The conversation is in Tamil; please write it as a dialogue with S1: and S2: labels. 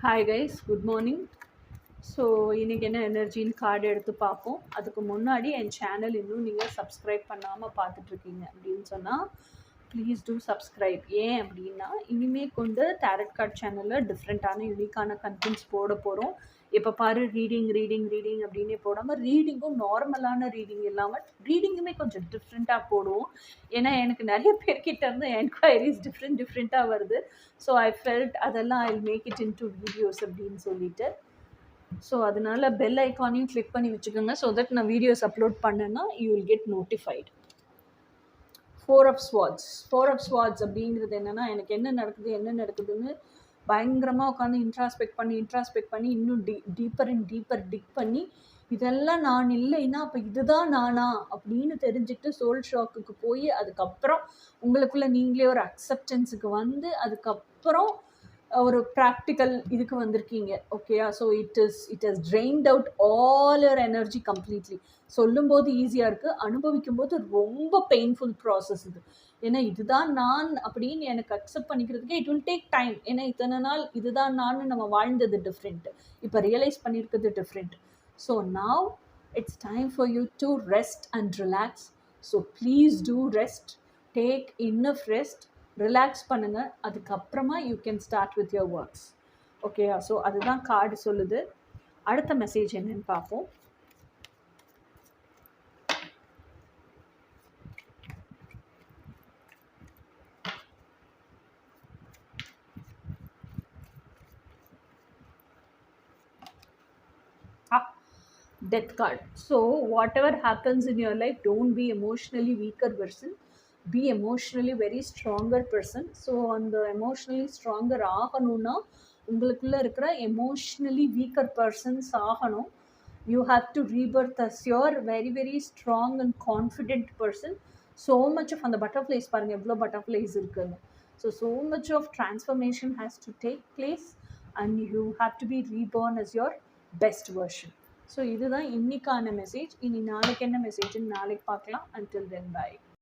S1: Hi guys, good morning. So இன்றைக்கி என்ன எனர்ஜின்னு கார்டு எடுத்து பார்ப்போம். அதுக்கு முன்னாடி என் சேனல் இன்னும் நீங்கள் சப்ஸ்கிரைப் பண்ணாமல் பார்த்துட்ருக்கீங்க அப்படின்னு சொன்னால் ப்ளீஸ் டூ சப்ஸ்கிரைப். ஏன் அப்படின்னா இனிமேல் கொண்டு டேரட் கார்ட் சேனலில் டிஃப்ரெண்ட்டான யூனிக்கான கண்டென்ட்ஸ் போட போகிறோம். இப்போ பாரு ரீடிங் அப்படின்னே போடாமல் ரீடிங்கும் நார்மலான ரீடிங் இல்லாமல் ரீடிங்குமே கொஞ்சம் டிஃப்ரெண்ட்டாக போடுவோம். ஏன்னா எனக்கு நிறைய பேர்கிட்ட இருந்து என்கொயரிஸ் டிஃப்ரெண்ட்டாக வருது. ஸோ ஐ ஃபெல்ட் அதெல்லாம் I make it in two videos அப்படின்னு சொல்லிட்டு. ஸோ அதனால பெல் ஐக்கானையும் கிளிக் பண்ணி வச்சுக்கோங்க. ஸோ தட் நான் வீடியோஸ் அப்லோட் பண்ணேன்னா you will get notified. Four of swords அப்படிங்கிறது என்னென்னா, எனக்கு என்ன நடக்குதுன்னு பயங்கரமாக உட்காந்து இன்ட்ராஸ்பெக்ட் பண்ணி இன்னும் டீப்பர் டிக் பண்ணி இதெல்லாம் நான் இல்லைன்னா அப்போ இதுதான் நானா அப்படின்னு தெரிஞ்சுக்கிட்டு சோல் ஷாக்குக்கு போய் அதுக்கப்புறம் உங்களுக்குள்ளே நீங்களே ஒரு அக்செப்டன்ஸுக்கு வந்து அதுக்கப்புறம் ஒரு ப்ராக்டிக்கல் இதுக்கு வந்திருக்கீங்க. ஓகேயா? So it has trained out all your energy completely. சொல்லும்போது ஈஸியாக இருக்குது, அனுபவிக்கும் போது ரொம்ப பெயின்ஃபுல் ப்ராசஸ் இது. ஏன்னா இதுதான் நான் அப்படின்னு எனக்கு அக்செப்ட் பண்ணிக்கிறதுக்கு இட் வில் டேக் டைம். ஏன்னா இத்தனை நாள் இதுதான் நான் நம்ம வாழ்ந்தது டிஃப்ரெண்ட்டு, இப்போ ரியலைஸ் பண்ணியிருக்கிறது different. So now it's time for you to rest and relax. So please do rest, take enough rest, relax பண்ணுங்கள். அதுக்கப்புறமா you can start with your works. ஓகேயா? ஸோ அதுதான் கார்டு சொல்லுது. அடுத்த மெசேஜ் என்னன்னு பார்ப்போம். Death card. So whatever happens in your life, don't be emotionally weaker person, be emotionally very stronger person. So அந்த emotionally stronger ஆகணும்னா உங்களுக்குள்ள இருக்கிற emotionally weaker persons ஆகணும். You have to rebirth as your very strong and confident person. So much of அந்த butterflies பாருங்க எவ்வளோ butterflies இருக்குன்னு. So much of transformation has to take place and you have to be reborn as your best version. So இதுதான் இன்னைக்கான மெசேஜ். இனி நாளைக்கு என்ன மெசேஜ்னு நாளைக்கு பார்க்கலாம். Until then, bye.